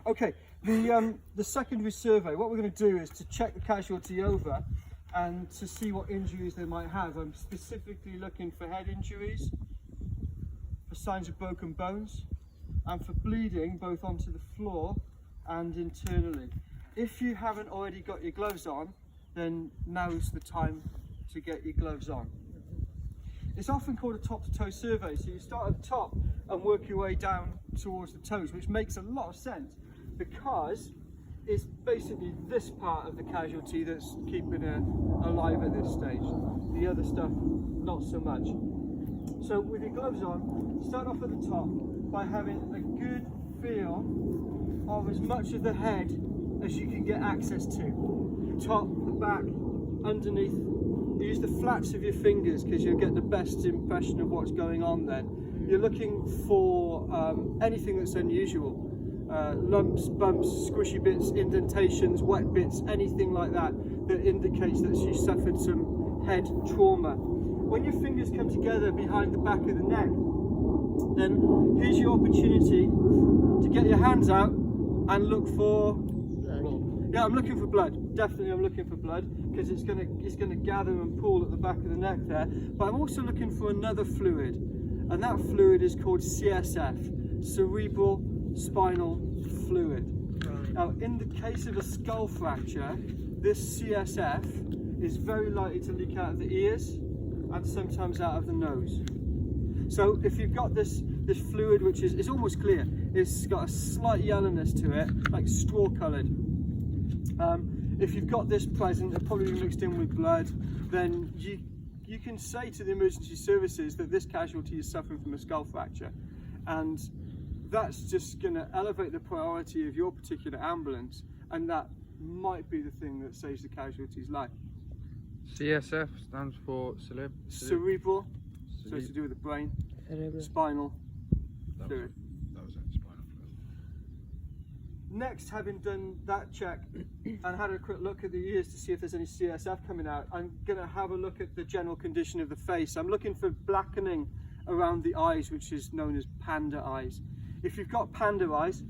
Okay, the secondary survey, what we're going to do is to check the casualty over and to see what injuries they might have. I'm specifically looking for head injuries, for signs of broken bones, and for bleeding both onto the floor and internally. If you haven't already got your gloves on, then now's the time to get your gloves on. It's often called a top-to-toe survey, so you start at the top and work your way down towards the toes, which makes a lot of sense because it's basically this part of the casualty that's keeping her alive at this stage. The other stuff, not so much. So with your gloves on, start off at the top by having a good feel of as much of the head as you can get access to. The top, the back, underneath. Use the flats of your fingers because you'll get the best impression of what's going on then. You're looking for anything that's unusual. Lumps, bumps, squishy bits, indentations, wet bits, anything like that that indicates that she suffered some head trauma. When your fingers come together behind the back of the neck, then here's your opportunity to get your hands out and look for... Yeah, I'm looking for blood. Definitely I'm looking for blood because it's gonna gather and pool at the back of the neck there. But I'm also looking for another fluid, and that fluid is called CSF, cerebral spinal fluid. Right. Now, in the case of a skull fracture, this CSF is very likely to leak out of the ears and sometimes out of the nose. So if you've got this fluid, which is almost clear, it's got a slight yellowness to it, like straw coloured. If you've got this present, it'll probably be mixed in with blood, then you can say to the emergency services that this casualty is suffering from a skull fracture, and that's just going to elevate the priority of your particular ambulance, and that might be the thing that saves the casualty's life. CSF stands for cerebral, so it's to do with the brain, spinal fluid. That was it, spinal fluid. Next, having done that check and had a quick look at the ears to see if there's any CSF coming out, I'm going to have a look at the general condition of the face. I'm looking for blackening around the eyes, which is known as panda eyes. If you've got panda eyes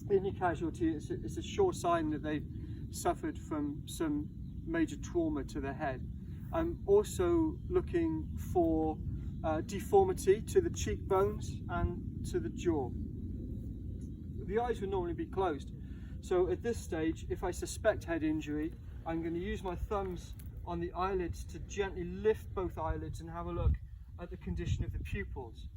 in your casualty, it's a sure sign that they've suffered from some major trauma to the head. I'm also looking for deformity to the cheekbones and to the jaw. The eyes would normally be closed. So at this stage, if I suspect head injury, I'm going to use my thumbs on the eyelids to gently lift both eyelids and have a look at the condition of the pupils.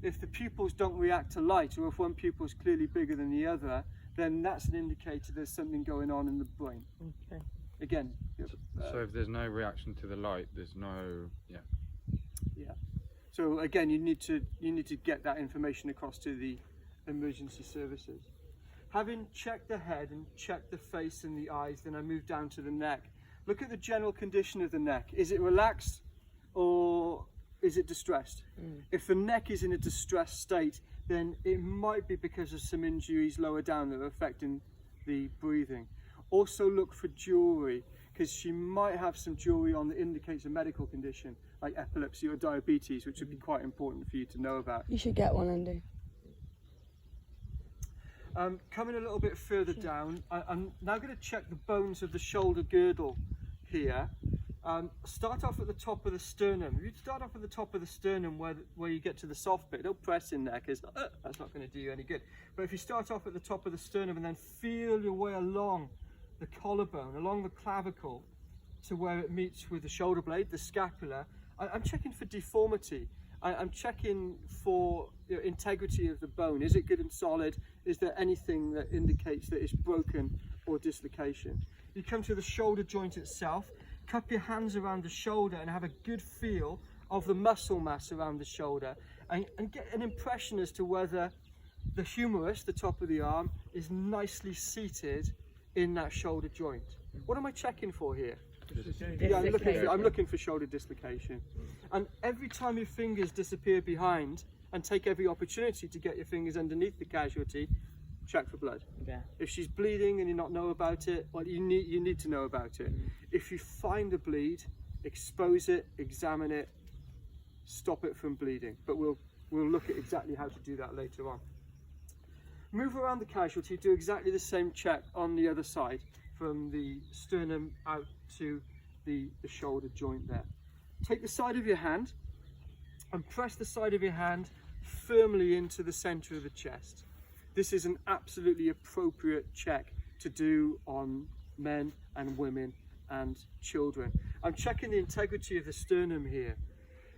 If the pupils don't react to light, or if one pupil is clearly bigger than the other, then that's an indicator there's something going on in the brain. Okay. Again. So if there's no reaction to the light, there's no, yeah. So again, you need to get that information across to the emergency services. Having checked the head and checked the face and the eyes, then I move down to the neck. Look at the general condition of the neck. Is it relaxed or is it distressed? If the neck is in a distressed state, then it might be because of some injuries lower down that are affecting the breathing. Also look for jewellery, because she might have some jewellery on that indicates a medical condition, like epilepsy or diabetes, which would be quite important for you to know about. You should get one, Andy. Coming a little bit further down, I'm now going to check the bones of the shoulder girdle here. Start off at the top of the sternum. If you start off at the top of the sternum where you get to the soft bit, don't press in there because that's not going to do you any good. But if you start off at the top of the sternum and then feel your way along the collarbone, along the clavicle to where it meets with the shoulder blade, the scapula, I'm checking for deformity. I'm checking for integrity of the bone. Is it good and solid? Is there anything that indicates that it's broken or dislocation? You come to the shoulder joint itself, cup your hands around the shoulder and have a good feel of the muscle mass around the shoulder and get an impression as to whether the humerus, the top of the arm, is nicely seated in that shoulder joint. What am I checking for here? Yeah, I'm looking for shoulder dislocation. And every time your fingers disappear behind, and take every opportunity to get your fingers underneath the casualty, check for blood. Yeah. If she's bleeding and you not know about it, well, you need to know about it. If you find a bleed, expose it, examine it, stop it from bleeding. But we'll look at exactly how to do that later on. Move around the casualty, do exactly the same check on the other side, from the sternum out to the shoulder joint there. Take the side of your hand and press the side of your hand firmly into the center of the chest. This is an absolutely appropriate check to do on men and women and children. I'm checking the integrity of the sternum here.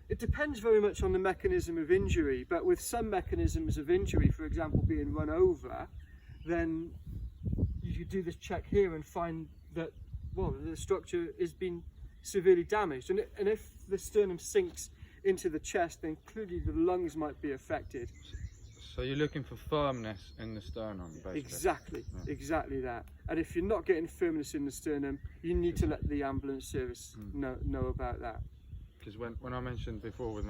It depends very much on the mechanism of injury, but with some mechanisms of injury, for example being run over, then you could do this check here and find that, well, the structure has been severely damaged, and if the sternum sinks into the chest, then clearly the lungs might be affected. So you're looking for firmness in the sternum, basically. Exactly, Yeah. exactly that. And if you're not getting firmness in the sternum, you need to let the ambulance service know about that. Because when I mentioned before with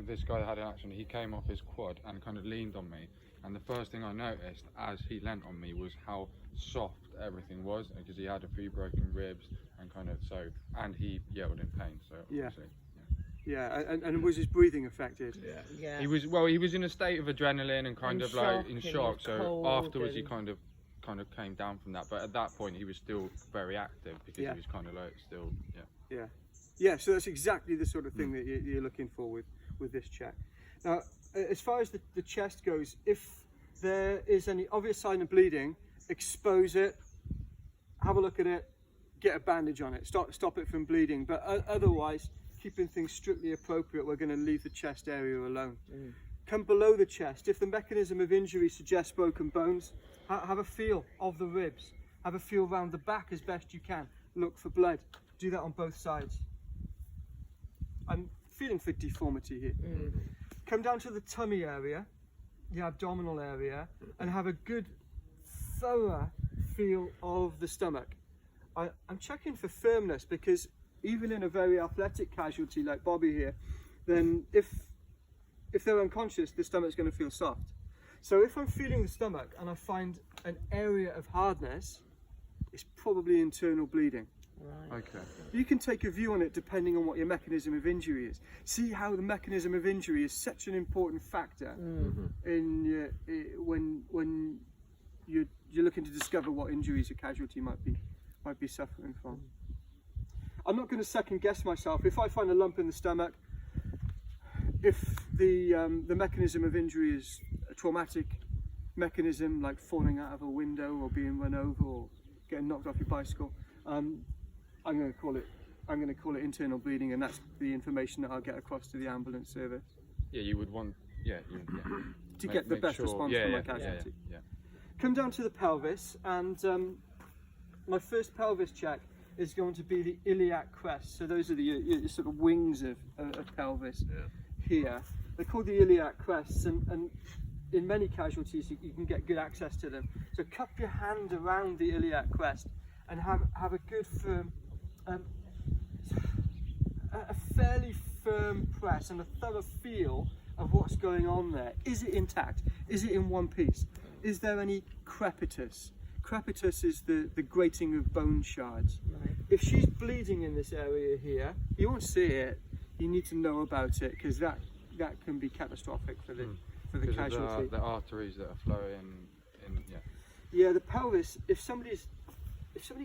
this guy that had an accident, he came off his quad and kind of leaned on me, and the first thing I noticed as he leant on me was how soft everything was, because he had a few broken ribs and and he yelled in pain. So Yeah. obviously, Yeah, and was his breathing affected? Yeah. he was in a state of adrenaline and kind And of like shock, in and he shock. was So cold afterwards, he and- kind of came down from that. But at that point, he was still very active because Yeah. he was kind of like still Yeah, so that's exactly the sort of thing that you're looking for with this check. Now, as far as the chest goes, if there is any obvious sign of bleeding, expose it, have a look at it, get a bandage on it, stop it from bleeding. But otherwise, keeping things strictly appropriate, we're going to leave the chest area alone. Come below the chest. If the mechanism of injury suggests broken bones, have a feel of the ribs. Have a feel around the back as best you can. Look for blood. Do that on both sides. I'm feeling for deformity here. Come down to the tummy area, the abdominal area, and have a good, thorough feel of the stomach. I'm checking for firmness, because even in a very athletic casualty like Bobby here, then if they're unconscious, the stomach's going to feel soft. So if I'm feeling the stomach and I find an area of hardness, it's probably internal bleeding. Right. okay. You can take a view on it depending on what your mechanism of injury is. See how the mechanism of injury is such an important factor in when you're looking to discover what injuries a casualty might be suffering from. I'm not going to second guess myself. If I find a lump in the stomach, if the mechanism of injury is a traumatic mechanism, like falling out of a window or being run over or getting knocked off your bicycle, I'm going to call it internal bleeding, and that's the information that I'll get across to the ambulance service Yeah, you would want. to get the best response from my casualty. Yeah. Come down to the pelvis, and my first pelvis check is going to be the iliac crest. So those are the sort of wings of pelvis here. They're called the iliac crests, and in many casualties you can get good access to them. So cup your hand around the iliac crest and have a good firm, a fairly firm press and a thorough feel of what's going on there. Is it intact? Is it in one piece? Is there any crepitus? Crepitus is the grating of bone shards. Right. If she's bleeding in this area here, you won't see it. You need to know about it, because that can be catastrophic for the Because casualty. of the arteries that are flowing in. Yeah. Yeah, the pelvis. If somebody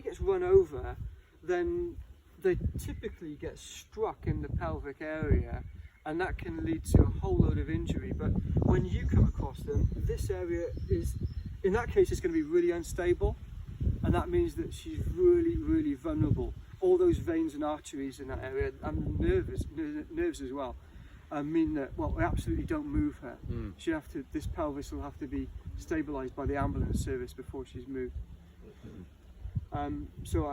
gets run over, then they typically get struck in the pelvic area, and that can lead to a whole load of injury. But when you come across them, this area is, in that case, it's going to be really unstable, and that means that she's really, really vulnerable. All those veins and arteries in that area, and nerves as well, mean that, well, we absolutely don't move her. This pelvis will have to be stabilised by the ambulance service before she's moved. So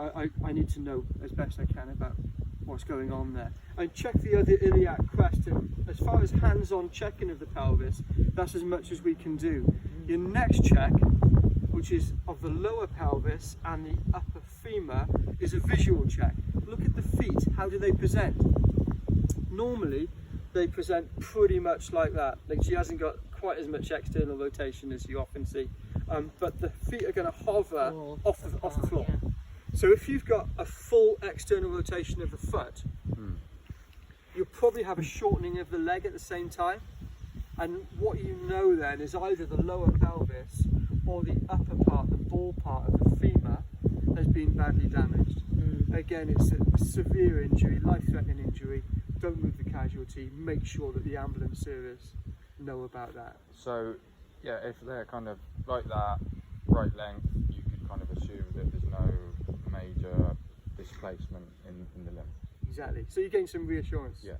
I need to know as best I can about what's going on there. And check the other iliac crest. And as far as hands-on checking of the pelvis, that's as much as we can do. Your next check, which is of the lower pelvis and the upper femur, is a visual check. Look at the feet. How do they present? Normally, they present pretty much like that. Like, she hasn't got quite as much external rotation as you often see, but the feet are going to hover off the floor. Yeah. So if you've got a full external rotation of the foot, you'll probably have a shortening of the leg at the same time. And what you know then is either the lower pelvis or the upper part, the ball part of the femur, has been badly damaged. Again, it's a severe injury, life-threatening injury. Don't move the casualty. Make sure that the ambulance service know about that. So, yeah, if they're kind of like that, right length, you could kind of assume that there's no major displacement in the limb. Exactly. So you gain some reassurance. Yeah.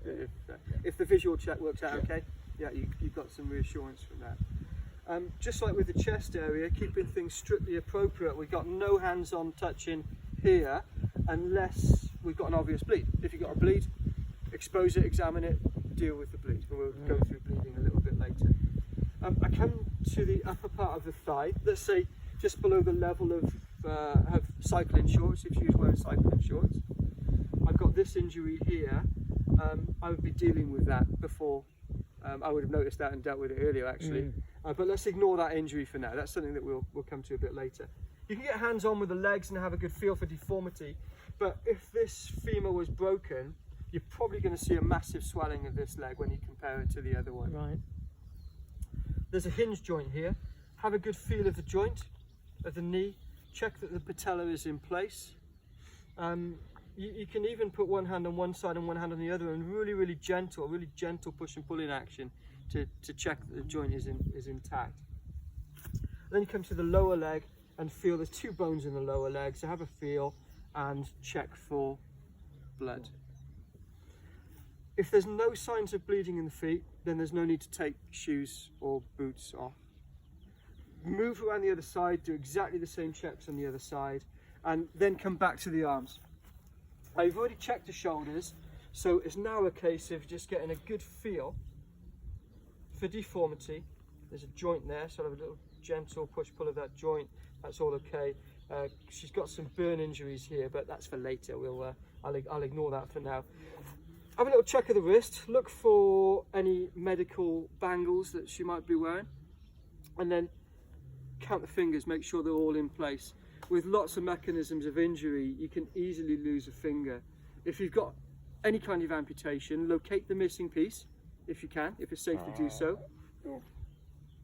If the visual check works out Yeah. okay, yeah, you've got some reassurance from that. Just like with the chest area, keeping things strictly appropriate. We've got no hands-on touching here unless we've got an obvious bleed. If you've got a bleed, expose it, examine it, deal with the bleed. And we'll go through bleeding a little bit later. I come to the upper part of the thigh, let's say just below the level of cycling shorts, if she was wearing cycling shorts. I've got this injury here. I would be dealing with that before. I would have noticed that and dealt with it earlier actually. But let's ignore that injury for now. That's something that we'll come to a bit later. You can get hands on with the legs and have a good feel for deformity, but if this femur was broken, you're probably going to see a massive swelling of this leg when you compare it to the other one. Right. There's a hinge joint here. Have a good feel of the joint, of the knee. Check that the patella is in place. You can even put one hand on one side and one hand on the other, and really gentle push and pull in action to check that the joint is intact. Then you come to the lower leg and feel there's two bones in the lower leg, so have a feel and check for blood. If there's no signs of bleeding in the feet, then there's no need to take shoes or boots off. Move around the other side, do exactly the same checks on the other side, and then come back to the arms. I've already checked the shoulders, so it's now a case of just getting a good feel for deformity. There's a joint there, so I'll have a little gentle push-pull of that joint. That's all okay. She's got some burn injuries here, but that's for later. I'll ignore that for now. Have a little check of the wrist. Look for any medical bangles that she might be wearing, and then count the fingers. Make sure they're all in place. With lots of mechanisms of injury, you can easily lose a finger. If you've got any kind of amputation, locate the missing piece, if you can, if it's safe to do so.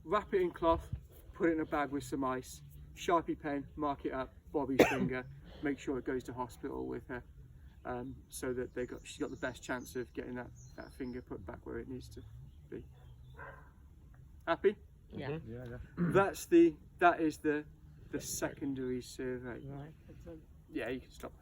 Wrap it in cloth, put it in a bag with some ice, Sharpie pen, mark it up, Bobby's finger, make sure it goes to hospital with her, so that she's got the best chance of getting that finger put back where it needs to be. Happy? Yeah. That is the secondary survey. Right. Yeah, you can stop.